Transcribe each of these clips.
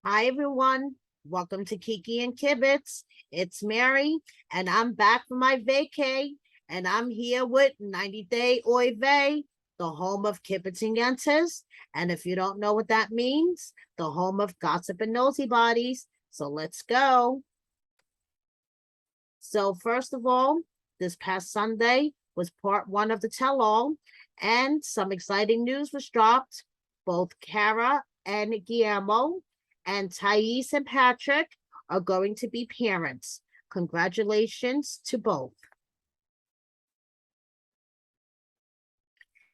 Hi, everyone. Welcome to Kiki and Kibitz. It's Mary, and I'm back from my vacay, and I'm here with 90 Day Oy Vey, the home of Kibitz and Yentas. And if you don't know what that means, the home of gossip and nosy bodies. So let's go. So, first of all, this past Sunday was part one of the tell all, and some exciting news was dropped. Both Kara and Guillermo and Thais and Patrick are going to be parents. Congratulations to both.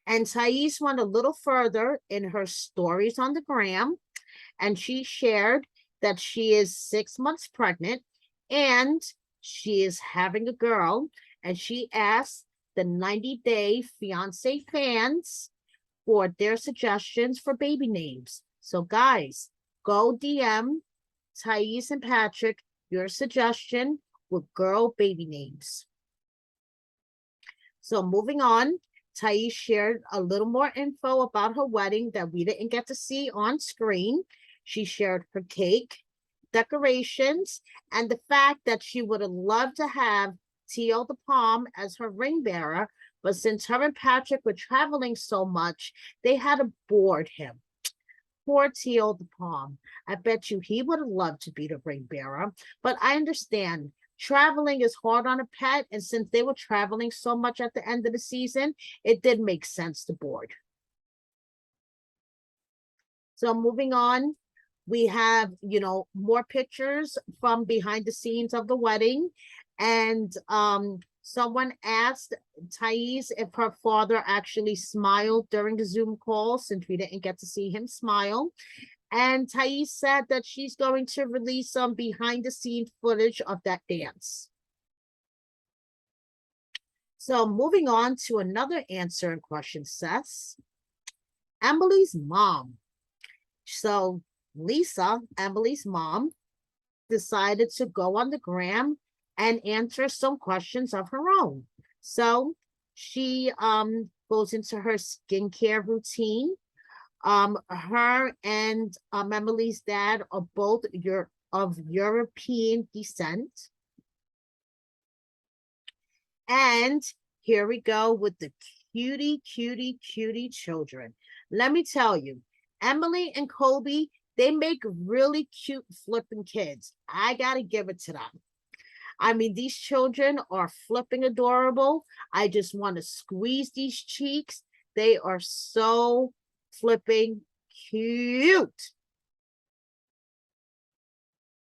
And Thais went a little further in her stories on the gram, and she shared that she is 6 months pregnant and she is having a girl. And she asked the 90 Day Fiance fans for their suggestions for baby names. So, guys, go DM Thais and Patrick your suggestion with girl baby names. So, moving on, Thais shared a little more info about her wedding that we didn't get to see on screen. She shared her cake, decorations, and the fact that she would have loved to have Teal the Palm as her ring bearer, but since her and Patrick were traveling so much, they had to board him. Poor Teal the Palm. I bet you he would have loved to be the ring bearer, but I understand traveling is hard on a pet, and since they were traveling so much at the end of the season, it did make sense to board. So moving on, we have, more pictures from behind the scenes of the wedding. And someone asked Thais if her father actually smiled during the Zoom call, since we didn't get to see him smile. And Thais said that she's going to release some behind the scenes footage of that dance. So moving on to another answer and question, Seth. Emily's mom. So Lisa, Emily's mom, decided to go on the gram and answer some questions of her own. So she goes into her skincare routine. Her and Emily's dad are both of European descent. And here we go with the cutie children. Let me tell you, Emily and Kobe, they make really cute flipping kids. I gotta give it to them. I mean, these children are flipping adorable. I just want to squeeze these cheeks. They are so flipping cute.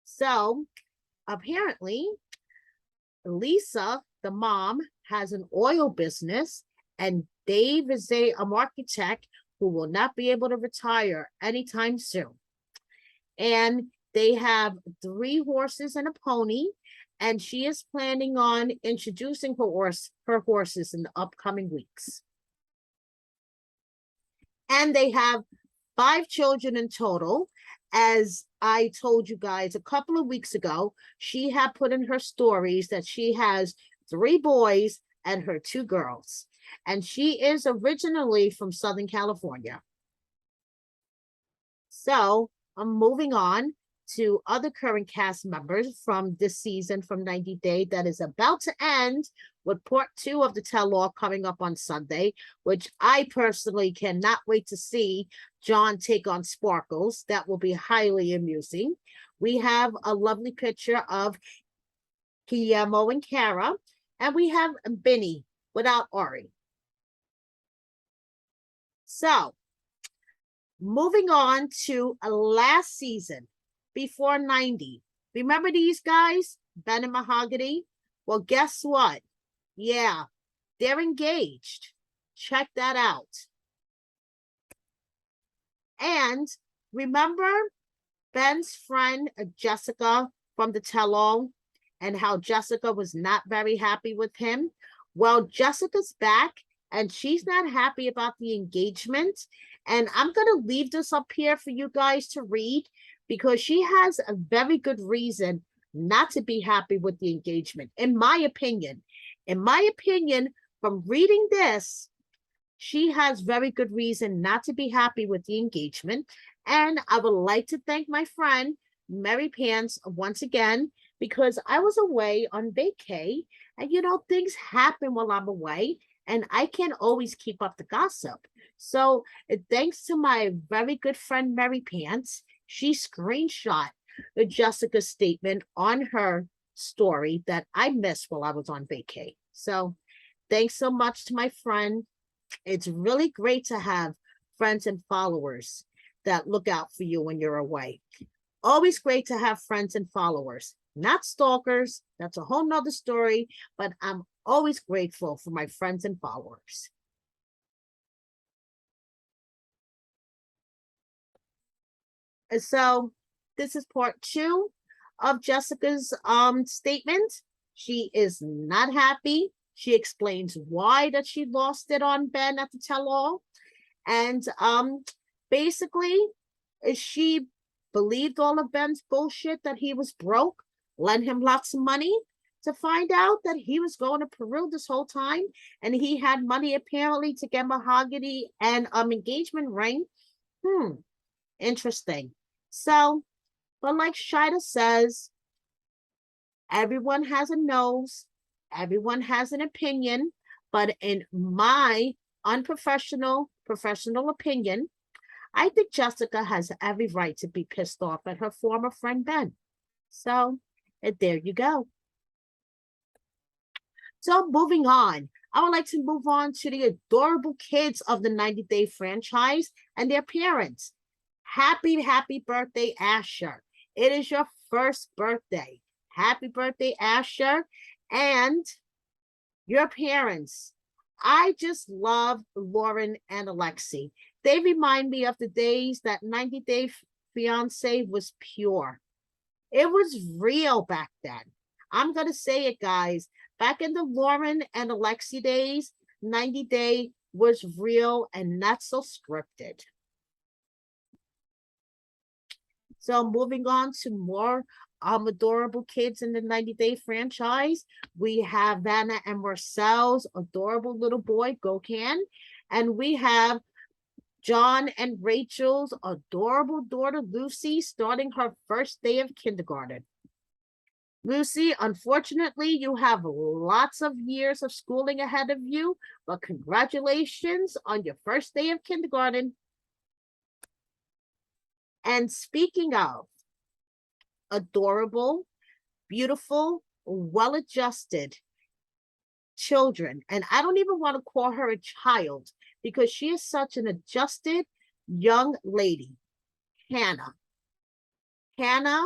So apparently, Lisa, the mom, has an oil business, and Dave is an architect who will not be able to retire anytime soon. And they have 3 horses and a pony, and she is planning on introducing her horses in the upcoming weeks. And they have 5 children in total. As I told you guys a couple of weeks ago, she had put in her stories that she has 3 boys and her 2 girls. And she is originally from Southern California. So I'm moving on to other current cast members from this season from 90 Day that is about to end, with part 2 of the tell-all coming up on Sunday, which I personally cannot wait to see John take on Sparkles. That will be highly amusing. We have a lovely picture of Guillermo and Kara, and we have Benny without Ari. So moving on to last season, before 90. Remember these guys, Ben and Mahogany? Well, guess what? Yeah, they're engaged. Check that out. And remember Ben's friend Jessica from the tell-all, and how Jessica was not very happy with him? Well, Jessica's back, and she's not happy about the engagement. And I'm going to leave this up here for you guys to read, because she has a very good reason not to be happy with the engagement, in my opinion. In my opinion, from reading this, She has very good reason not to be happy with the engagement. And I would like to thank my friend Mary Pants once again because I was away on vacay. And things happen while I'm away, and I can't always keep up the gossip. So, thanks to my very good friend Mary Pants, she screenshot the Jessica statement on her story that I missed while I was on vacay. So, thanks so much to my friend. It's really great to have friends and followers that look out for you when you're away. Always great to have friends and followers, not stalkers. That's a whole nother story, but I'm always grateful for my friends and followers. And so this is part two of Jessica's statement. She is not happy. She explains why that she lost it on Ben at the tell-all. And basically, she believed all of Ben's bullshit that he was broke, lent him lots of money to find out that he was going to Peru this whole time, and he had money apparently to get Mahogany and engagement ring. Interesting. So, but like Shida says, everyone has a nose, everyone has an opinion, but in my unprofessional professional opinion, I think Jessica has every right to be pissed off at her former friend Ben. So, there you go. So, moving on, I would like to move on to the adorable kids of the 90 Day franchise and their parents. Happy, happy birthday, Asher. It is your first birthday. Happy birthday, Asher. And your parents. I just love Lauren and Alexi. They remind me of the days that 90 Day Fiance was pure. It was real back then. I'm going to say it, guys. Back in the Lauren and Alexi days, 90 Day was real and not so scripted. So moving on to more adorable kids in the 90 Day franchise, we have Vanna and Marcel's adorable little boy, Gokhan, and we have John and Rachel's adorable daughter, Lucy, starting her first day of kindergarten. Lucy, unfortunately, you have lots of years of schooling ahead of you, but congratulations on your first day of kindergarten. And speaking of adorable, beautiful, well-adjusted children, and I don't even want to call her a child because she is such an adjusted young lady, Hannah. Hannah,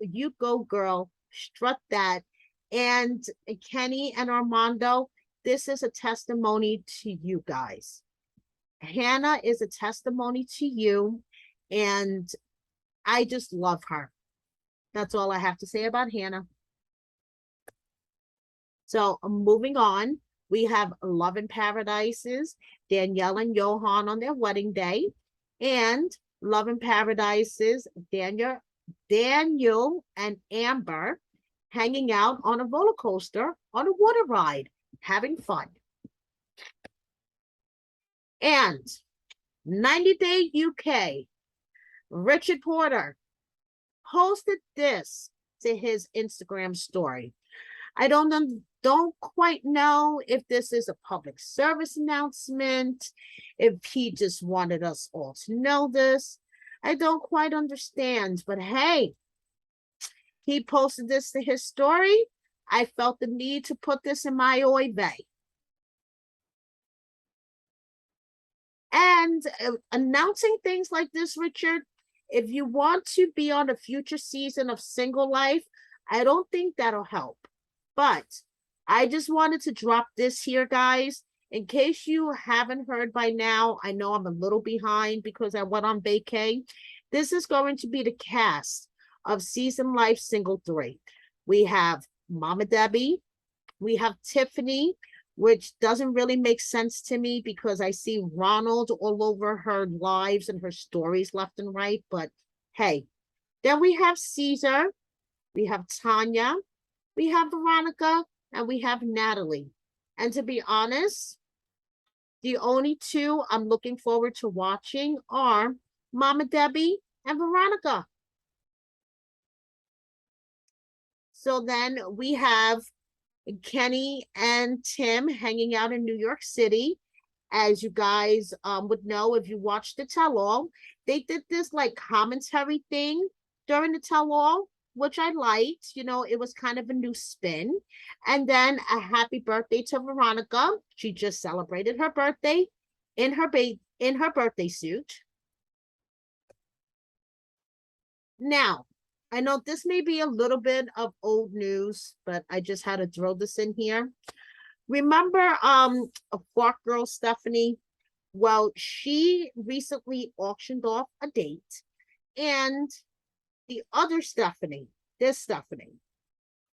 you go girl, strut that. And Kenny and Armando, this is a testimony to you guys. Hannah is a testimony to you, and I just love her. That's all I have to say about Hannah. So moving on, we have Love in Paradises, Danielle and Johan on their wedding day, and Love in Paradises, Daniel and Amber hanging out on a roller coaster on a water ride, having fun. And 90 Day UK, Richard Porter posted this to his Instagram story. I don't quite know if this is a public service announcement, if he just wanted us all to know this. I don't quite understand, but hey, he posted this to his story. I felt the need to put this in my Oy Vey. And announcing things like this, Richard, if you want to be on a future season of Single Life, I don't think that'll help. But I just wanted to drop this here, guys. In case you haven't heard by now, I know I'm a little behind because I went on vacay. This is going to be the cast of Season Life Single 3. We have Mama Debbie. We have Tiffany, which doesn't really make sense to me because I see Ronald all over her lives and her stories left and right. But hey, then we have Caesar. We have Tanya. We have Veronica, and we have Natalie. And to be honest, The only two I'm looking forward to watching are Mama Debbie and Veronica. So then we have Kenny and Tim hanging out in New York City. As you guys would know if you watched the tell-all, they did this like commentary thing during the tell-all, which I liked. You know, it was kind of a new spin. And then a happy birthday to Veronica. She just celebrated her birthday in her birthday suit. Now, I know this may be a little bit of old news, but I just had to throw this in here. Remember a Fart Girl Stephanie? Well, she recently auctioned off a date, and the other Stephanie, this Stephanie,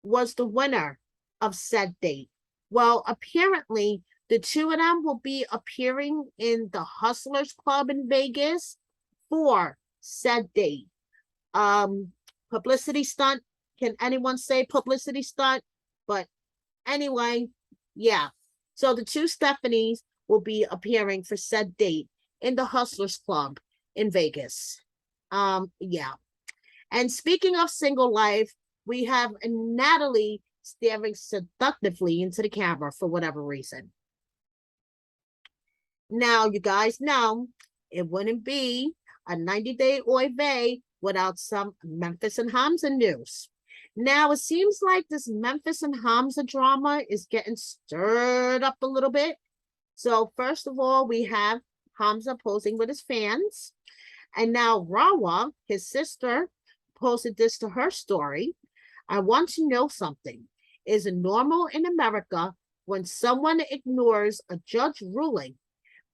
was the winner of said date. Well, apparently the two of them will be appearing in the Hustlers Club in Vegas for said date. Publicity stunt. Can anyone say publicity stunt? But anyway, yeah. So the two Stephanies will be appearing for said date in the Hustlers Club in Vegas. Yeah. And speaking of single life, we have Natalie staring seductively into the camera for whatever reason. Now, you guys know it wouldn't be a 90-day Oy Vey without some Memphis and Hamza news. Now, it seems like this Memphis and Hamza drama is getting stirred up a little bit. So first of all, we have Hamza posing with his fans. And now Rawa, his sister, posted this to her story. I want to know something. Is it normal in America when someone ignores a judge ruling?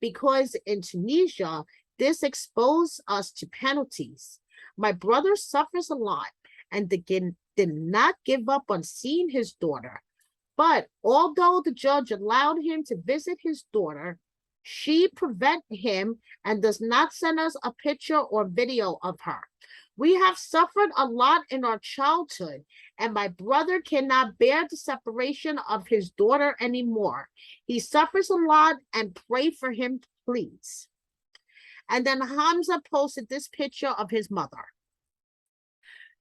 Because in Tunisia, this exposed us to penalties. My brother suffers a lot and did not give up on seeing his daughter. But although the judge allowed him to visit his daughter, she prevented him and does not send us a picture or video of her. We have suffered a lot in our childhood, and my brother cannot bear the separation of his daughter anymore. He suffers a lot, and pray for him, please. And then Hamza posted this picture of his mother.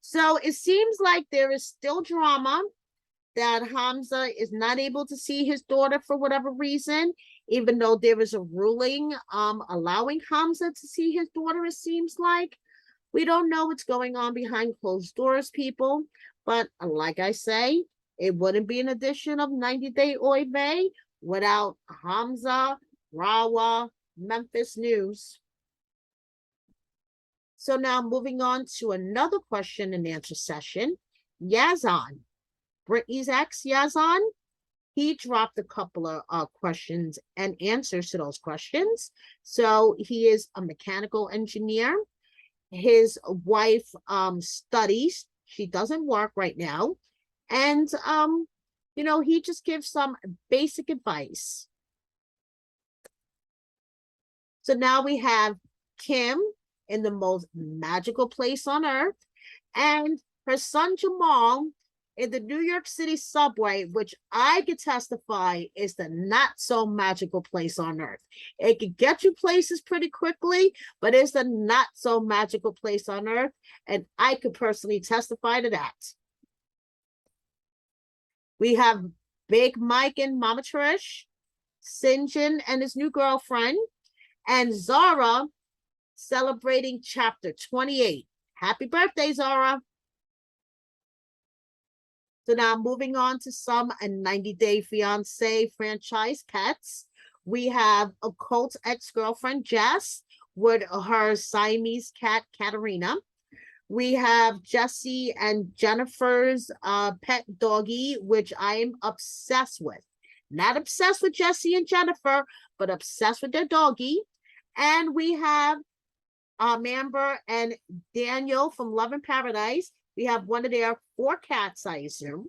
So it seems like there is still drama that Hamza is not able to see his daughter for whatever reason, even though there is a ruling allowing Hamza to see his daughter, it seems like. We don't know what's going on behind closed doors, people. But like I say, it wouldn't be an edition of 90-Day Oy Vey without Hamza, Rawa, Memphis news. So now moving on to another question and answer session. Yazan, Brittany's ex, Yazan, he dropped a couple of questions and answers to those questions. So he is a mechanical engineer. His wife studies. She doesn't work right now. And, you know, he just gives some basic advice. So now we have Kim in the most magical place on earth and her son Jamal in the New York City subway, which I could testify is the not so magical place on earth. It could get you places pretty quickly, but it's the not so magical place on earth. And I could personally testify to that. We have Big Mike and Mama Trish, Sinjin and his new girlfriend, and Zara celebrating chapter 28. Happy birthday, Zara. So now moving on to some 90-Day Fiance franchise pets. We have a cult ex-girlfriend, Jess, with her Siamese cat, Katerina. We have Jesse and Jennifer's pet doggy, which I am obsessed with. Not obsessed with Jesse and Jennifer, but obsessed with their doggy. And we have Amber and Daniel from Love in Paradise. We have one of their 4 cats, I assume.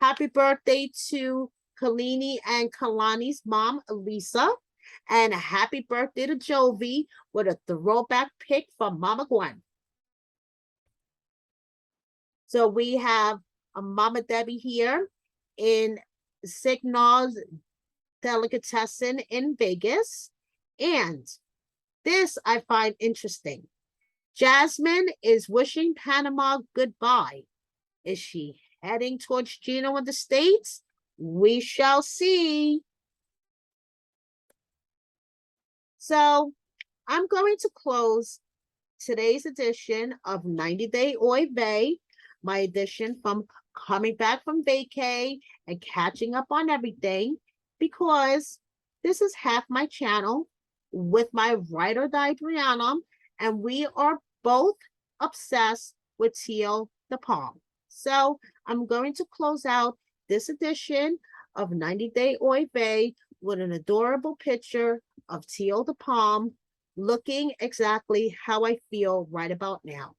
Happy birthday to Kalini and Kalani's mom, Elisa. And a happy birthday to Jovi with a throwback pic from Mama Gwen. So we have a Mama Debbie here in Signal's delicatessen in Vegas. And this I find interesting. Jasmine is wishing Panama goodbye. Is she heading towards Gino in the States? We shall see. So I'm going to close today's edition of 90 Day Oy Vey, my edition from coming back from vacay and catching up on everything, because this is half my channel with my ride or die Brianna, and we are both obsessed with Teal the Palm. So I'm going to close out this edition of 90 Day Oy Vey with an adorable picture of Teal the Palm looking exactly how I feel right about now.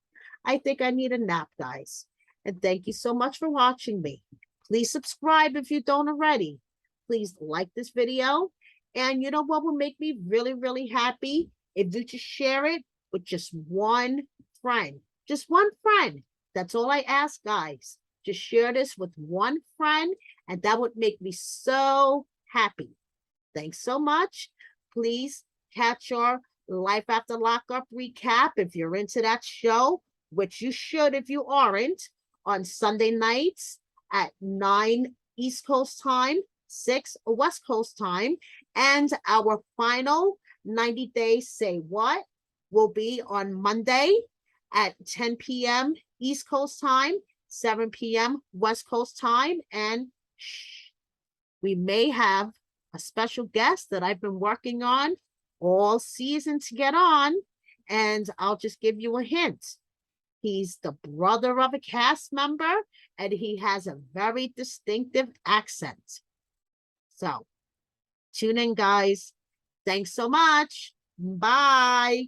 I think I need a nap, guys. And thank you so much for watching me. Please subscribe if you don't already. Please like this video. And you know what will make me really, really happy? If you just share it with just one friend. Just one friend. That's all I ask, guys. Just share this with one friend, and that would make me so happy. Thanks so much. Please catch your Life After Lockup recap if you're into that show, which you should if you aren't, on Sunday nights at 9 East Coast time, 6 West Coast time. And our final 90 Days Say What will be on Monday at 10 p.m. East Coast time, 7 p.m. West Coast time. And we may have a special guest that I've been working on all season to get on, and I'll just give you a hint. He's the brother of a cast member, and he has a very distinctive accent. So tune in, guys. Thanks so much. Bye.